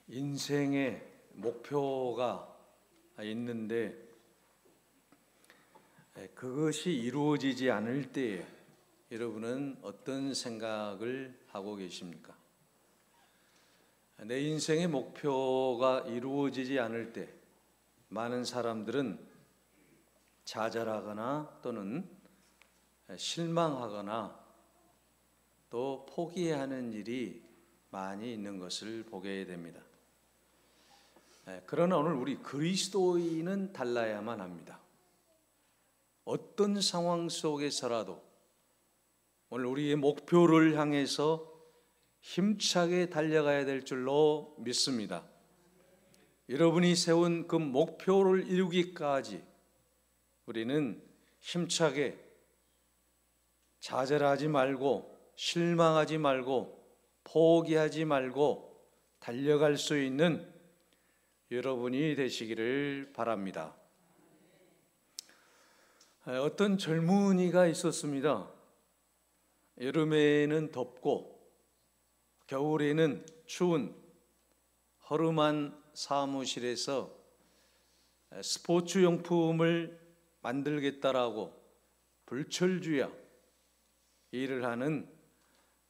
인생의 목표가 있는데 그것이 이루어지지 않을 때에 여러분은 어떤 생각을 하고 계십니까? 내 인생의 목표가 이루어지지 않을 때 많은 사람들은 좌절하거나 또는 실망하거나 또 포기하는 일이 많이 있는 것을 보게 됩니다. 그러나 오늘 우리 그리스도인은 달라야만 합니다. 어떤 상황 속에서라도 오늘 우리의 목표를 향해서 힘차게 달려가야 될 줄로 믿습니다. 여러분이 세운 그 목표를 이루기까지 우리는 힘차게 좌절하지 말고 실망하지 말고 포기하지 말고 달려갈 수 있는 여러분이 되시기를 바랍니다. 어떤 젊은이가 있었습니다. 여름에는 덥고 겨울에는 추운 허름한 사무실에서 스포츠 용품을 만들겠다라고 불철주야 일을 하는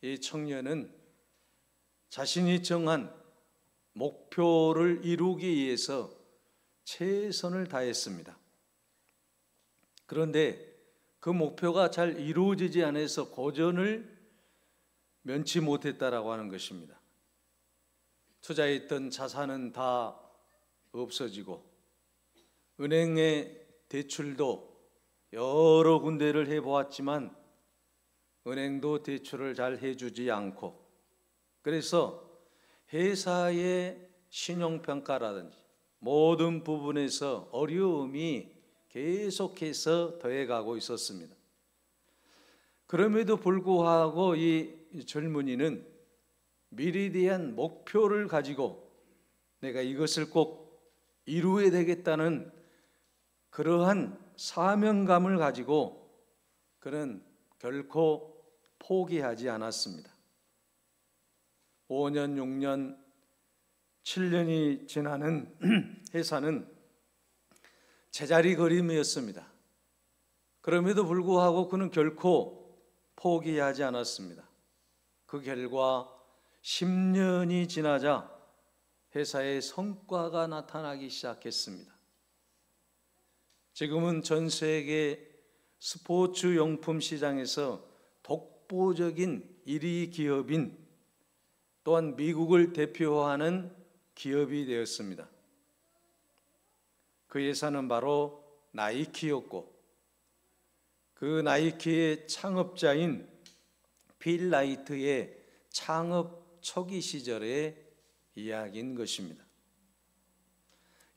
이 청년은 자신이 정한 목표를 이루기 위해서 최선을 다했습니다. 그런데 그 목표가 잘 이루어지지 않아서 고전을 면치 못했다라고 하는 것입니다. 투자했던 자산은 다 없어지고 은행의 대출도 여러 군데를 해보았지만 은행도 대출을 잘 해주지 않고, 그래서 회사의 신용평가라든지 모든 부분에서 어려움이 계속해서 더해가고 있었습니다. 그럼에도 불구하고 이 젊은이는 미래에 대한 목표를 가지고 내가 이것을 꼭 이루어야 되겠다는 그러한 사명감을 가지고 그는 결코 포기하지 않았습니다. 5년, 6년, 7년이 지나는 회사는 제자리 걸음이었습니다. 그럼에도 불구하고 그는 결코 포기하지 않았습니다. 그 결과 10년이 지나자 회사의 성과가 나타나기 시작했습니다. 지금은 전 세계 스포츠 용품 시장에서 독보적인 1위 기업인, 또한 미국을 대표하는 기업이 되었습니다. 그 회사는 바로 나이키였고, 그 나이키의 창업자인 빌 라이트의 창업 초기 시절의 이야기인 것입니다.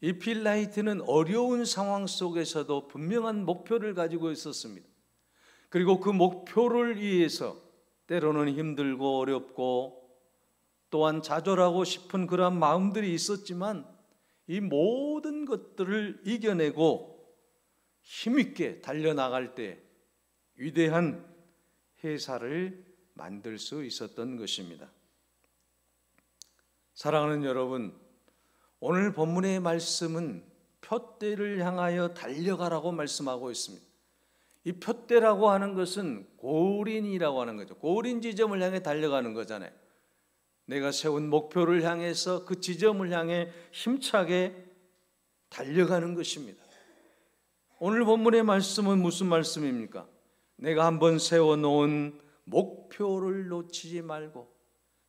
이 빌 라이트는 어려운 상황 속에서도 분명한 목표를 가지고 있었습니다. 그리고 그 목표를 위해서 때로는 힘들고 어렵고 또한 좌절하고 싶은 그러한 마음들이 있었지만 이 모든 것들을 이겨내고 힘있게 달려나갈 때 위대한 회사를 만들 수 있었던 것입니다. 사랑하는 여러분, 오늘 본문의 말씀은 푯대를 향하여 달려가라고 말씀하고 있습니다. 이 푯대라고 하는 것은 고린이라고 하는 거죠. 고린 지점을 향해 달려가는 거잖아요. 내가 세운 목표를 향해서 그 지점을 향해 힘차게 달려가는 것입니다. 오늘 본문의 말씀은 무슨 말씀입니까? 내가 한번 세워놓은 목표를 놓치지 말고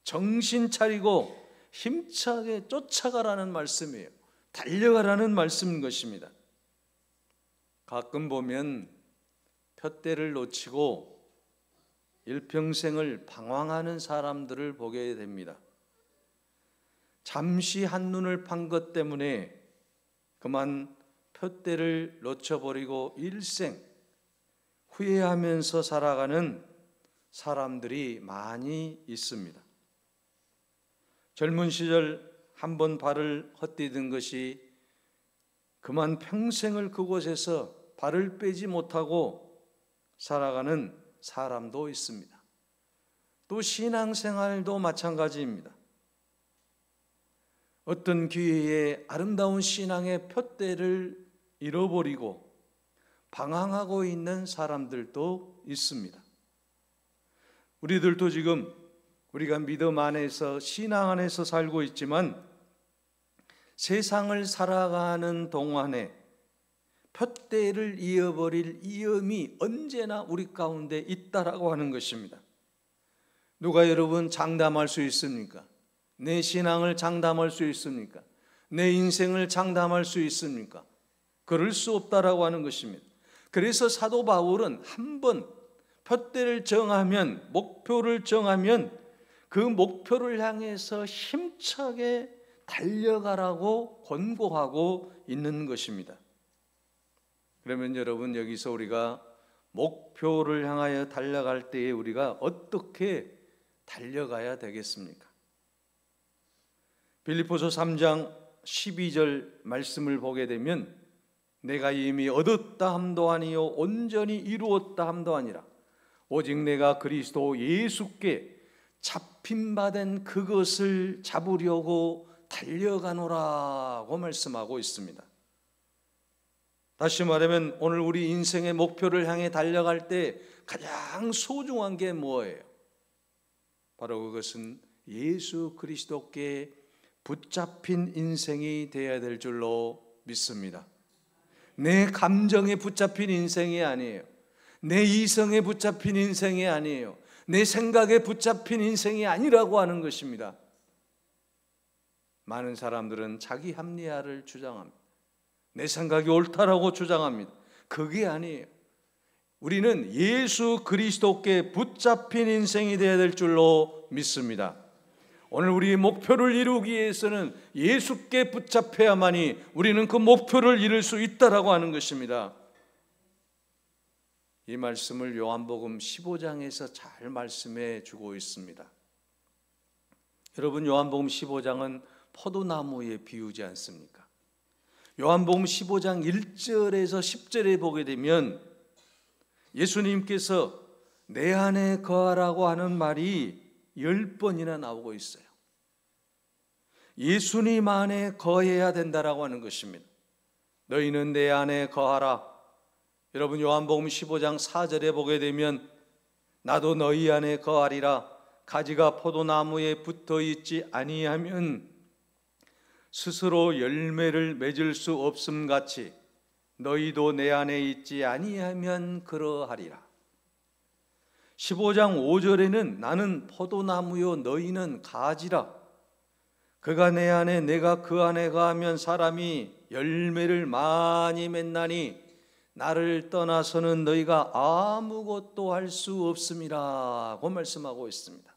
정신 차리고 힘차게 쫓아가라는 말씀이에요. 달려가라는 말씀인 것입니다. 가끔 보면 푯대를 놓치고 일평생을 방황하는 사람들을 보게 됩니다. 잠시 한눈을 판 것 때문에 그만 푯대를 놓쳐버리고 일생 후회하면서 살아가는 사람들이 많이 있습니다. 젊은 시절 한번 발을 헛디딘 것이 그만 평생을 그곳에서 발을 빼지 못하고 살아가는 사람도 있습니다. 또 신앙생활도 마찬가지입니다. 어떤 기회에 아름다운 신앙의 푯대를 잃어버리고 방황하고 있는 사람들도 있습니다. 우리들도 지금 우리가 믿음 안에서 신앙 안에서 살고 있지만 세상을 살아가는 동안에 푯대를 잃어버릴 위험이 언제나 우리 가운데 있다라고 하는 것입니다. 누가 여러분 장담할 수 있습니까? 내 신앙을 장담할 수 있습니까? 내 인생을 장담할 수 있습니까? 그럴 수 없다라고 하는 것입니다. 그래서 사도 바울은 한번 푯대를 정하면, 목표를 정하면 그 목표를 향해서 힘차게 달려가라고 권고하고 있는 것입니다. 그러면 여러분, 여기서 우리가 목표를 향하여 달려갈 때에 우리가 어떻게 달려가야 되겠습니까? 빌립보서 3장 12절 말씀을 보게 되면 내가 이미 얻었다 함도 아니요 온전히 이루었다 함도 아니라 오직 내가 그리스도 예수께 잡힌 바 된 그것을 잡으려고 달려가노라고 말씀하고 있습니다. 다시 말하면 오늘 우리 인생의 목표를 향해 달려갈 때 가장 소중한 게 뭐예요? 바로 그것은 예수 그리스도께 붙잡힌 인생이 되어야 될 줄로 믿습니다. 내 감정에 붙잡힌 인생이 아니에요. 내 이성에 붙잡힌 인생이 아니에요. 내 생각에 붙잡힌 인생이 아니라고 하는 것입니다. 많은 사람들은 자기 합리화를 주장합니다. 내 생각이 옳다라고 주장합니다. 그게 아니에요. 우리는 예수 그리스도께 붙잡힌 인생이 되어야 될 줄로 믿습니다. 오늘 우리의 목표를 이루기 위해서는 예수께 붙잡혀야만이 우리는 그 목표를 이룰 수 있다라고 하는 것입니다. 이 말씀을 요한복음 15장에서 잘 말씀해 주고 있습니다. 여러분, 요한복음 15장은 포도나무에 비유지 않습니까? 요한복음 15장 1절에서 10절에 보게 되면 예수님께서 내 안에 거하라고 하는 말이 10번이나 나오고 있어요. 예수님 안에 거해야 된다라고 하는 것입니다. 너희는 내 안에 거하라. 여러분, 요한복음 15장 4절에 보게 되면 나도 너희 안에 거하리라. 가지가 포도나무에 붙어 있지 아니하면 스스로 열매를 맺을 수 없음 같이 너희도 내 안에 있지 아니하면 그러하리라. 15장 5절에는 나는 포도나무요 너희는 가지라. 그가 내 안에 내가 그 안에 거하면 사람이 열매를 많이 맺나니 나를 떠나서는 너희가 아무것도 할 수 없음이라고 말씀하고 있습니다.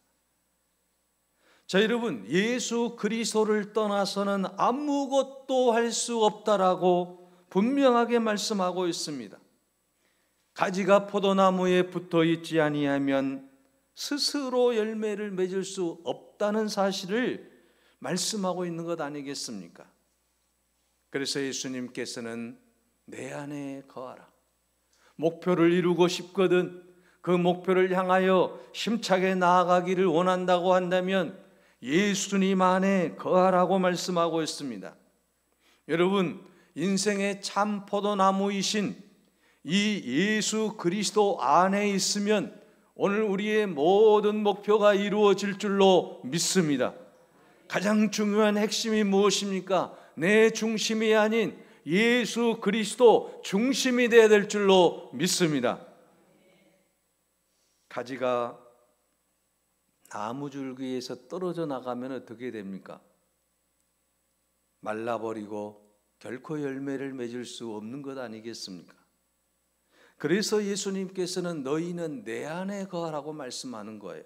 자, 여러분, 예수 그리스도를 떠나서는 아무것도 할 수 없다라고 분명하게 말씀하고 있습니다. 가지가 포도나무에 붙어 있지 아니하면 스스로 열매를 맺을 수 없다는 사실을 말씀하고 있는 것 아니겠습니까? 그래서 예수님께서는 내 안에 거하라. 목표를 이루고 싶거든 그 목표를 향하여 힘차게 나아가기를 원한다고 한다면 예수님 안에 거하라고 말씀하고 있습니다. 여러분, 인생의 참 포도나무이신 이 예수 그리스도 안에 있으면 오늘 우리의 모든 목표가 이루어질 줄로 믿습니다. 가장 중요한 핵심이 무엇입니까? 내 중심이 아닌 예수 그리스도 중심이 되어야 될 줄로 믿습니다. 가지가 나무줄기에서 떨어져 나가면 어떻게 됩니까? 말라버리고 결코 열매를 맺을 수 없는 것 아니겠습니까? 그래서 예수님께서는 너희는 내 안에 거하라고 말씀하는 거예요.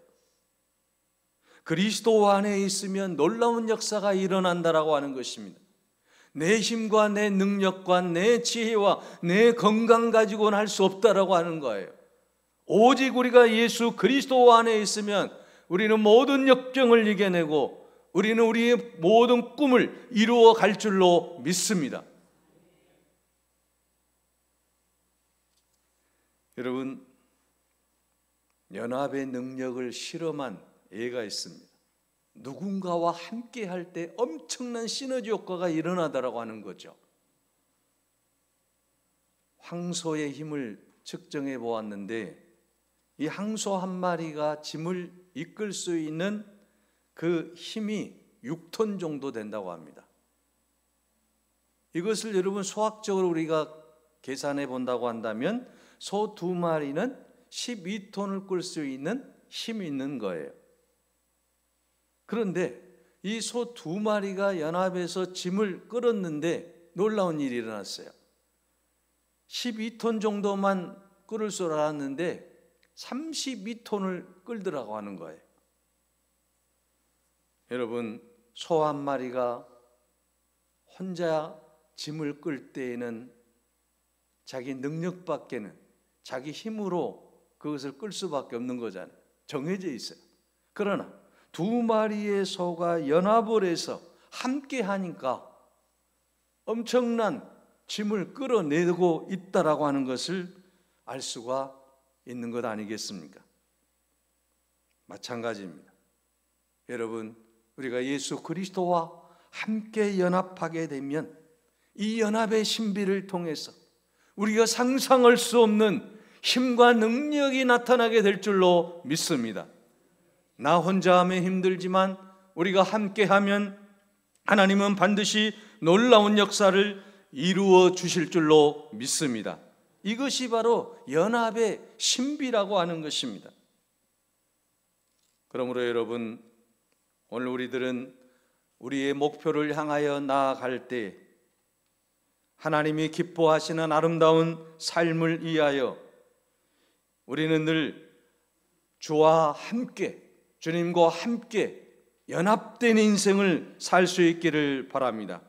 그리스도 안에 있으면 놀라운 역사가 일어난다라고 하는 것입니다. 내 힘과 내 능력과 내 지혜와 내 건강 가지고는 할 수 없다라고 하는 거예요. 오직 우리가 예수 그리스도 안에 있으면 우리는 모든 역경을 이겨내고 우리는 우리의 모든 꿈을 이루어 갈 줄로 믿습니다. 여러분, 연합의 능력을 실험한 예가 있습니다. 누군가와 함께 할 때 엄청난 시너지 효과가 일어나더라고 하는 거죠. 황소의 힘을 측정해 보았는데 이 황소 한 마리가 짐을 이끌 수 있는 그 힘이 6톤 정도 된다고 합니다. 이것을 여러분 수학적으로 우리가 계산해 본다고 한다면 소 2마리는 12톤을 끌 수 있는 힘이 있는 거예요. 그런데 이 소 2마리가 연합해서 짐을 끌었는데 놀라운 일이 일어났어요. 12톤 정도만 끌을 줄 알았는데 32톤을 끌더라고 하는 거예요. 여러분, 소 한 마리가 혼자 짐을 끌 때에는 자기 능력밖에는, 자기 힘으로 그것을 끌 수밖에 없는 거잖아요. 정해져 있어요. 그러나 2마리의 소가 연합을 해서 함께 하니까 엄청난 짐을 끌어내고 있다라고 하는 것을 알 수가 있는 것 아니겠습니까? 마찬가지입니다. 여러분, 우리가 예수 그리스도와 함께 연합하게 되면 이 연합의 신비를 통해서 우리가 상상할 수 없는 힘과 능력이 나타나게 될 줄로 믿습니다. 나 혼자 하면 힘들지만 우리가 함께하면 하나님은 반드시 놀라운 역사를 이루어 주실 줄로 믿습니다. 이것이 바로 연합의 신비라고 하는 것입니다. 그러므로 여러분, 오늘 우리들은 우리의 목표를 향하여 나아갈 때 하나님이 기뻐하시는 아름다운 삶을 위하여 우리는 늘 주와 함께, 주님과 함께 연합된 인생을 살 수 있기를 바랍니다.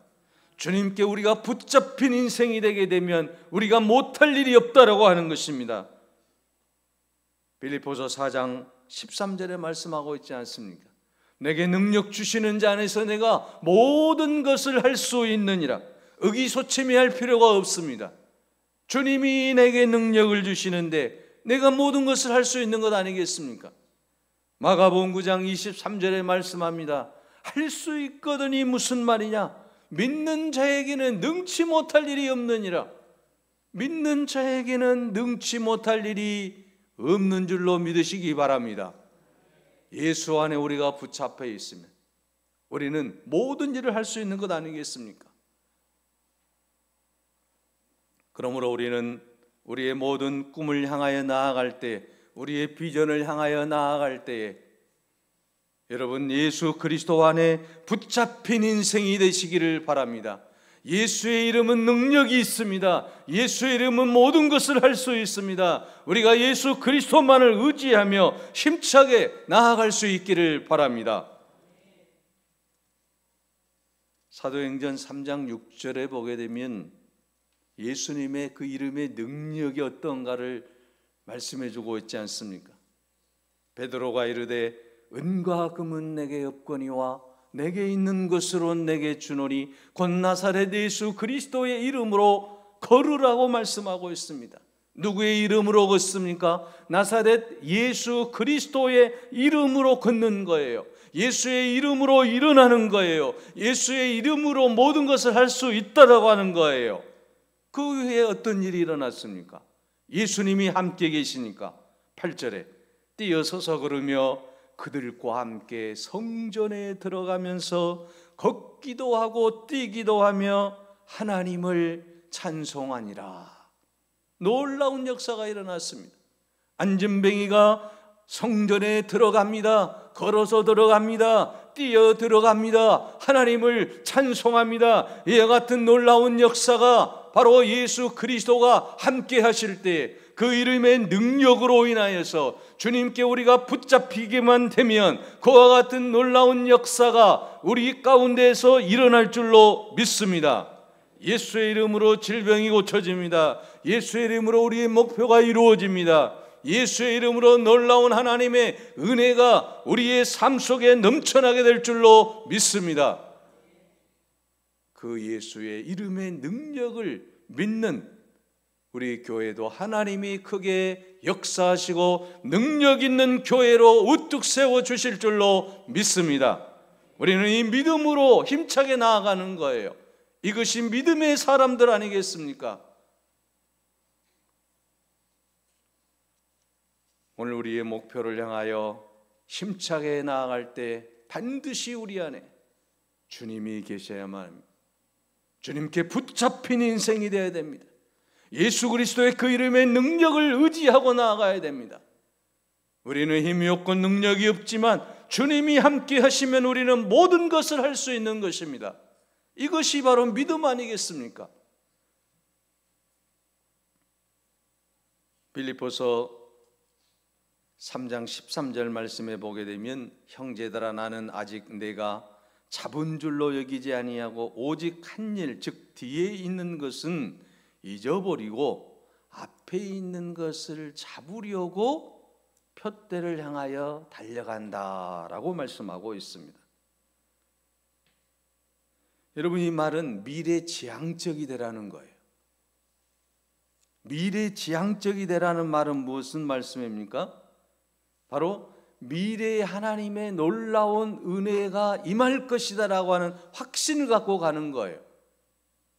주님께 우리가 붙잡힌 인생이 되게 되면 우리가 못할 일이 없다라고 하는 것입니다. 빌립보서 4장 13절에 말씀하고 있지 않습니까? 내게 능력 주시는 자 안에서 내가 모든 것을 할 수 있느니라. 의기소침해할 필요가 없습니다. 주님이 내게 능력을 주시는데 내가 모든 것을 할 수 있는 것 아니겠습니까? 마가복음 9장 23절에 말씀합니다. 할 수 있거든이 무슨 말이냐? 믿는 자에게는 능치 못할 일이 없느니라. 믿는 자에게는 능치 못할 일이 없는 줄로 믿으시기 바랍니다. 예수 안에 우리가 붙잡혀 있으면 우리는 모든 일을 할 수 있는 것 아니겠습니까? 그러므로 우리는 우리의 모든 꿈을 향하여 나아갈 때, 우리의 비전을 향하여 나아갈 때에 여러분, 예수 그리스도 안에 붙잡힌 인생이 되시기를 바랍니다. 예수의 이름은 능력이 있습니다. 예수의 이름은 모든 것을 할 수 있습니다. 우리가 예수 그리스도만을 의지하며 힘차게 나아갈 수 있기를 바랍니다. 사도행전 3장 6절에 보게 되면 예수님의 그 이름의 능력이 어떤가를 말씀해 주고 있지 않습니까? 베드로가 이르되 은과 금은 내게 없거니와 내게 있는 것으로 내게 주노니 곧 나사렛 예수 그리스도의 이름으로 걸으라고 말씀하고 있습니다. 누구의 이름으로 걷습니까? 나사렛 예수 그리스도의 이름으로 걷는 거예요. 예수의 이름으로 일어나는 거예요. 예수의 이름으로 모든 것을 할 수 있다라고 하는 거예요. 그 후에 어떤 일이 일어났습니까? 예수님이 함께 계시니까 8절에 뛰어서서 걸으며 그들과 함께 성전에 들어가면서 걷기도 하고 뛰기도 하며 하나님을 찬송하니라. 놀라운 역사가 일어났습니다. 안진뱅이가 성전에 들어갑니다. 걸어서 들어갑니다. 뛰어 들어갑니다. 하나님을 찬송합니다. 이와 같은 놀라운 역사가 바로 예수 그리스도가 함께 하실 때 그 이름의 능력으로 인하여서 주님께 우리가 붙잡히기만 되면 그와 같은 놀라운 역사가 우리 가운데에서 일어날 줄로 믿습니다. 예수의 이름으로 질병이 고쳐집니다. 예수의 이름으로 우리의 목표가 이루어집니다. 예수의 이름으로 놀라운 하나님의 은혜가 우리의 삶 속에 넘쳐나게 될 줄로 믿습니다. 그 예수의 이름의 능력을 믿는 우리 교회도 하나님이 크게 역사하시고 능력 있는 교회로 우뚝 세워주실 줄로 믿습니다. 우리는 이 믿음으로 힘차게 나아가는 거예요. 이것이 믿음의 사람들 아니겠습니까? 오늘 우리의 목표를 향하여 힘차게 나아갈 때 반드시 우리 안에 주님이 계셔야만 합니다. 주님께 붙잡힌 인생이 되어야 됩니다. 예수 그리스도의 그 이름의 능력을 의지하고 나아가야 됩니다. 우리는 힘이 없고 능력이 없지만 주님이 함께 하시면 우리는 모든 것을 할 수 있는 것입니다. 이것이 바로 믿음 아니겠습니까? 빌립보서 3장 13절 말씀에 보게 되면 형제들아 나는 아직 내가 잡은 줄로 여기지 아니하고 오직 한 일 즉 뒤에 있는 것은 잊어버리고 앞에 있는 것을 잡으려고 푯대를 향하여 달려간다라고 말씀하고 있습니다. 여러분, 이 말은 미래지향적이 되라는 거예요. 미래지향적이 되라는 말은 무슨 말씀입니까? 바로 미래에 하나님의 놀라운 은혜가 임할 것이다라고 하는 확신을 갖고 가는 거예요.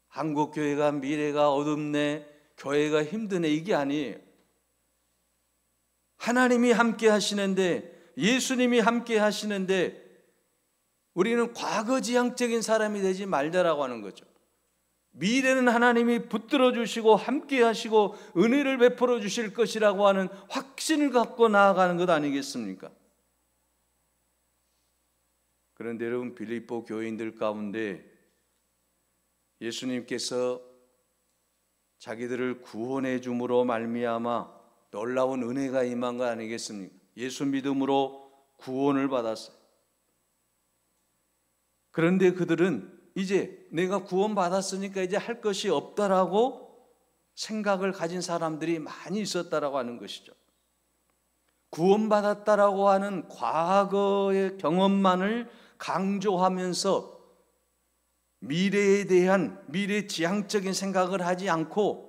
한국교회가 미래가 어둡네, 교회가 힘드네, 이게 아니에요. 하나님이 함께 하시는데, 예수님이 함께 하시는데 우리는 과거지향적인 사람이 되지 말자라고 하는 거죠. 미래는 하나님이 붙들어 주시고 함께 하시고 은혜를 베풀어 주실 것이라고 하는 확신을 갖고 나아가는 것 아니겠습니까? 그런데 여러분, 빌립보 교인들 가운데 예수님께서 자기들을 구원해 줌으로 말미암아 놀라운 은혜가 임한 거 아니겠습니까? 예수 믿음으로 구원을 받았어요. 그런데 그들은 이제 내가 구원받았으니까 이제 할 것이 없다라고 생각을 가진 사람들이 많이 있었다라고 하는 것이죠. 구원받았다라고 하는 과거의 경험만을 강조하면서 미래에 대한 미래지향적인 생각을 하지 않고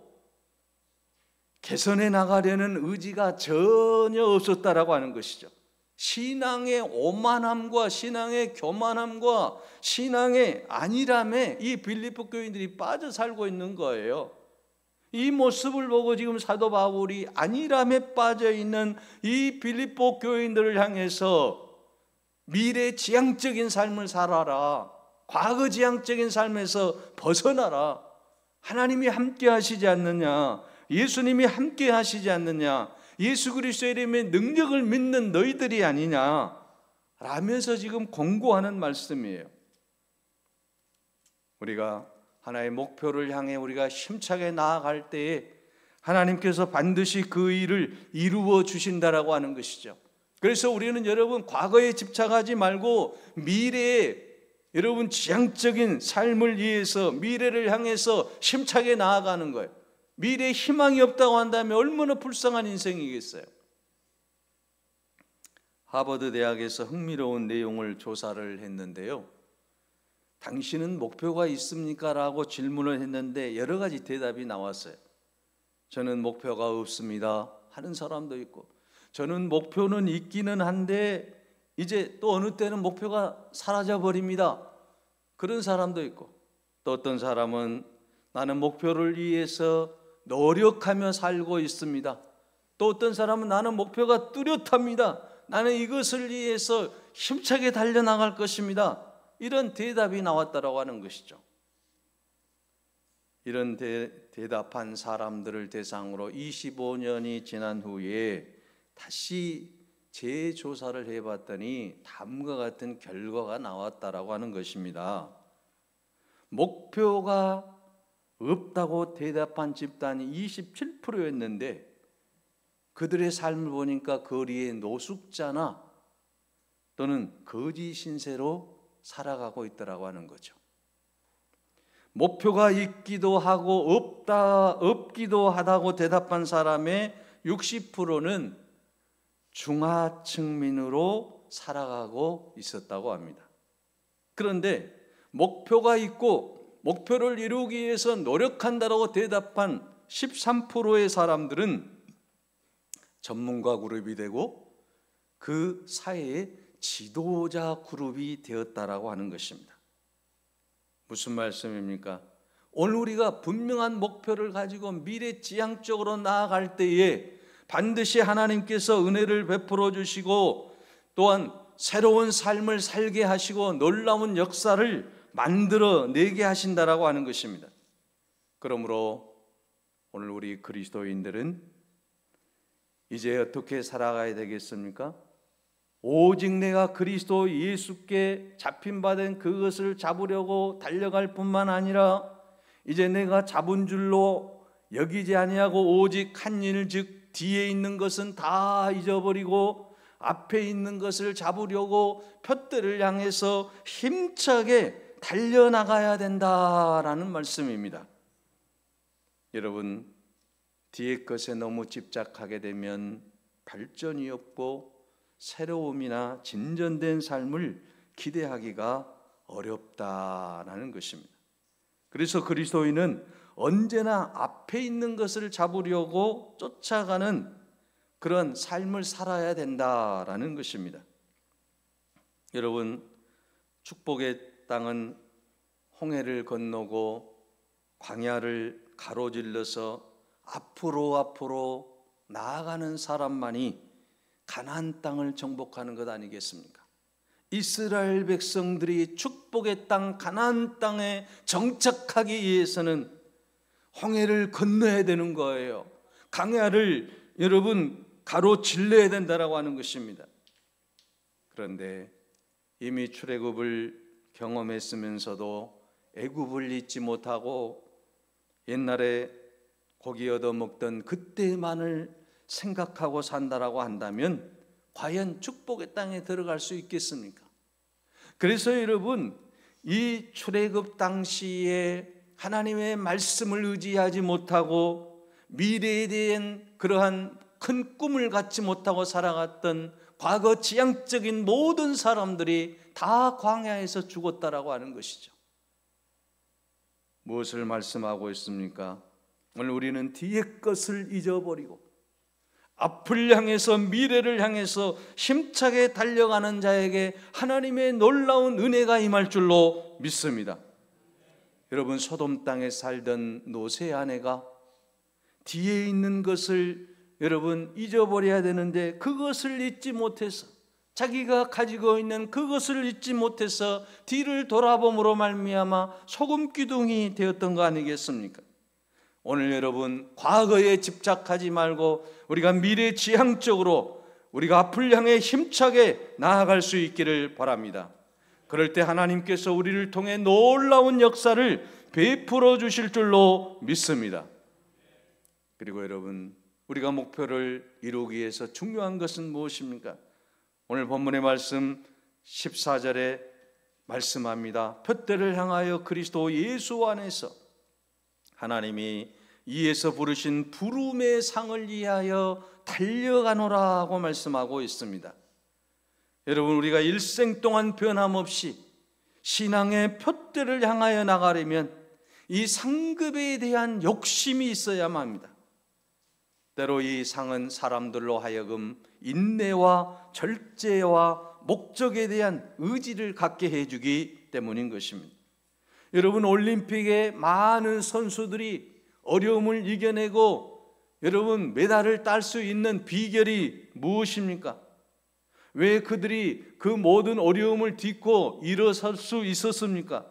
개선해 나가려는 의지가 전혀 없었다라고 하는 것이죠. 신앙의 오만함과 신앙의 교만함과 신앙의 안일함에 이 빌립보 교인들이 빠져 살고 있는 거예요. 이 모습을 보고 지금 사도 바울이 안일함에 빠져 있는 이 빌립보 교인들을 향해서 미래지향적인 삶을 살아라, 과거지향적인 삶에서 벗어나라, 하나님이 함께 하시지 않느냐, 예수님이 함께 하시지 않느냐, 예수 그리스도의 이름의 능력을 믿는 너희들이 아니냐 라면서 지금 권고하는 말씀이에요. 우리가 하나의 목표를 향해 우리가 힘차게 나아갈 때에 하나님께서 반드시 그 일을 이루어 주신다라고 하는 것이죠. 그래서 우리는 여러분 과거에 집착하지 말고 미래에 여러분 지향적인 삶을 위해서 미래를 향해서 힘차게 나아가는 거예요. 미래에 희망이 없다고 한다면 얼마나 불쌍한 인생이겠어요. 하버드 대학에서 흥미로운 내용을 조사를 했는데요. 당신은 목표가 있습니까? 라고 질문을 했는데 여러 가지 대답이 나왔어요. 저는 목표가 없습니다 하는 사람도 있고, 저는 목표는 있기는 한데 이제 또 어느 때는 목표가 사라져 버립니다, 그런 사람도 있고, 또 어떤 사람은 나는 목표를 위해서 노력하며 살고 있습니다. 또 어떤 사람은 나는 목표가 뚜렷합니다, 나는 이것을 위해서 힘차게 달려나갈 것입니다, 이런 대답이 나왔다고 하는 것이죠. 이런 대답한 사람들을 대상으로 25년이 지난 후에 다시 재조사를 해봤더니 다음과 같은 결과가 나왔다라고 하는 것입니다. 목표가 없다고 대답한 집단이 27%였는데 그들의 삶을 보니까 거리의 노숙자나 또는 거지 신세로 살아가고 있더라고 하는 거죠. 목표가 있기도 하고 없기도 하다고 대답한 사람의 60%는 중하층민으로 살아가고 있었다고 합니다. 그런데 목표가 있고 목표를 이루기 위해서 노력한다고 대답한 13%의 사람들은 전문가 그룹이 되고 그 사회의 지도자 그룹이 되었다라고 하는 것입니다. 무슨 말씀입니까? 오늘 우리가 분명한 목표를 가지고 미래지향적으로 나아갈 때에 반드시 하나님께서 은혜를 베풀어 주시고 또한 새로운 삶을 살게 하시고 놀라운 역사를 만들어내게 하신다라고 하는 것입니다. 그러므로 오늘 우리 그리스도인들은 이제 어떻게 살아가야 되겠습니까? 오직 내가 그리스도 예수께 잡힌 바 된 그것을 잡으려고 달려갈 뿐만 아니라 이제 내가 잡은 줄로 여기지 아니하고 오직 한 일, 즉 뒤에 있는 것은 다 잊어버리고 앞에 있는 것을 잡으려고 푯대를 향해서 힘차게 달려나가야 된다라는 말씀입니다. 여러분, 뒤의 것에 너무 집착하게 되면 발전이 없고 새로움이나 진전된 삶을 기대하기가 어렵다라는 것입니다. 그래서 그리스도인은 언제나 앞에 있는 것을 잡으려고 쫓아가는 그런 삶을 살아야 된다라는 것입니다. 여러분, 축복의 땅은 홍해를 건너고 광야를 가로질러서 앞으로 나아가는 사람만이 가나안 땅을 정복하는 것 아니겠습니까? 이스라엘 백성들이 축복의 땅 가나안 땅에 정착하기 위해서는 홍해를 건너야 되는 거예요. 광야를 여러분 가로질러야 된다라고 하는 것입니다. 그런데 이미 출애굽을 경험했으면서도 애굽을 잊지 못하고 옛날에 고기 얻어먹던 그때만을 생각하고 산다라고 한다면 과연 축복의 땅에 들어갈 수 있겠습니까? 그래서 여러분, 이 출애굽 당시에 하나님의 말씀을 의지하지 못하고 미래에 대한 그러한 큰 꿈을 갖지 못하고 살아갔던 과거 지향적인 모든 사람들이 다 광야에서 죽었다라고 하는 것이죠. 무엇을 말씀하고 있습니까? 오늘 우리는 뒤의 것을 잊어버리고 앞을 향해서 미래를 향해서 힘차게 달려가는 자에게 하나님의 놀라운 은혜가 임할 줄로 믿습니다. 여러분, 소돔 땅에 살던 롯의 아내가 뒤에 있는 것을 여러분 잊어버려야 되는데 그것을 잊지 못해서 자기가 가지고 있는 그것을 잊지 못해서 뒤를 돌아봄으로 말미암아 소금 기둥이 되었던 거 아니겠습니까? 오늘 여러분, 과거에 집착하지 말고 우리가 미래 지향적으로 우리가 앞을 향해 힘차게 나아갈 수 있기를 바랍니다. 그럴 때 하나님께서 우리를 통해 놀라운 역사를 베풀어 주실 줄로 믿습니다. 그리고 여러분, 우리가 목표를 이루기 위해서 중요한 것은 무엇입니까? 오늘 본문의 말씀 14절에 말씀합니다. 푯대를 향하여 그리스도 예수 안에서 하나님이 이에서 부르신 부름의 상을 위하여 달려가노라고 말씀하고 있습니다. 여러분, 우리가 일생 동안 변함없이 신앙의 푯대를 향하여 나가려면 이 상급에 대한 욕심이 있어야만 합니다. 때로 이 상은 사람들로 하여금 인내와 절제와 목적에 대한 의지를 갖게 해주기 때문인 것입니다. 여러분, 올림픽에 많은 선수들이 어려움을 이겨내고 여러분 메달을 딸 수 있는 비결이 무엇입니까? 왜 그들이 그 모든 어려움을 딛고 일어설 수 있었습니까?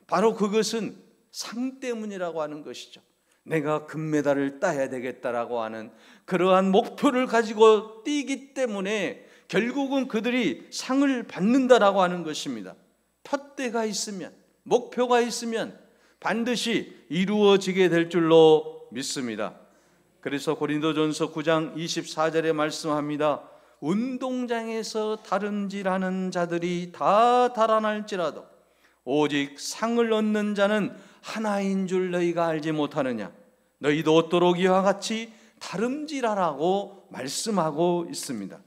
바로 그것은 상 때문이라고 하는 것이죠. 내가 금메달을 따야 되겠다라고 하는 그러한 목표를 가지고 뛰기 때문에 결국은 그들이 상을 받는다라고 하는 것입니다. 푯대가 있으면, 목표가 있으면 반드시 이루어지게 될 줄로 믿습니다. 그래서 고린도전서 9장 24절에 말씀합니다. 운동장에서 다름질하는 자들이 다 달아날지라도 오직 상을 얻는 자는 하나인 줄 너희가 알지 못하느냐? 너희도 얻도록 이와 같이 다름질하라고 말씀하고 있습니다.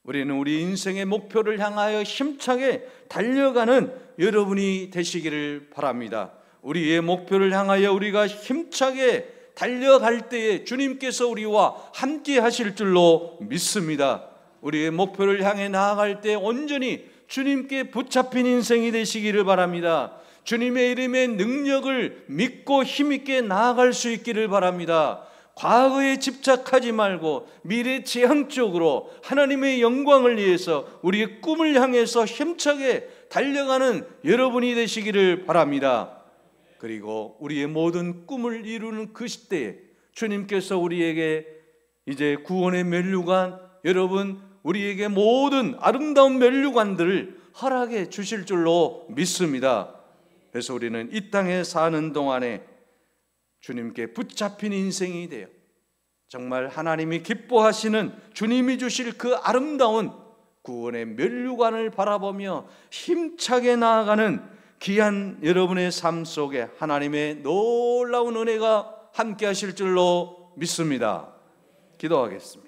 우리는 우리 인생의 목표를 향하여 힘차게 달려가는 여러분이 되시기를 바랍니다. 우리의 목표를 향하여 우리가 힘차게 달려갈 때에 주님께서 우리와 함께 하실 줄로 믿습니다. 우리의 목표를 향해 나아갈 때 온전히 주님께 붙잡힌 인생이 되시기를 바랍니다. 주님의 이름의 능력을 믿고 힘있게 나아갈 수 있기를 바랍니다. 과거에 집착하지 말고 미래 지향적으로 하나님의 영광을 위해서 우리의 꿈을 향해서 힘차게 달려가는 여러분이 되시기를 바랍니다. 그리고 우리의 모든 꿈을 이루는 그 시대에 주님께서 우리에게 이제 구원의 면류관, 여러분 우리에게 모든 아름다운 면류관들을 허락해 주실 줄로 믿습니다. 그래서 우리는 이 땅에 사는 동안에 주님께 붙잡힌 인생이 되어 정말 하나님이 기뻐하시는 주님이 주실 그 아름다운 구원의 면류관을 바라보며 힘차게 나아가는 귀한 여러분의 삶 속에 하나님의 놀라운 은혜가 함께 하실 줄로 믿습니다. 기도하겠습니다.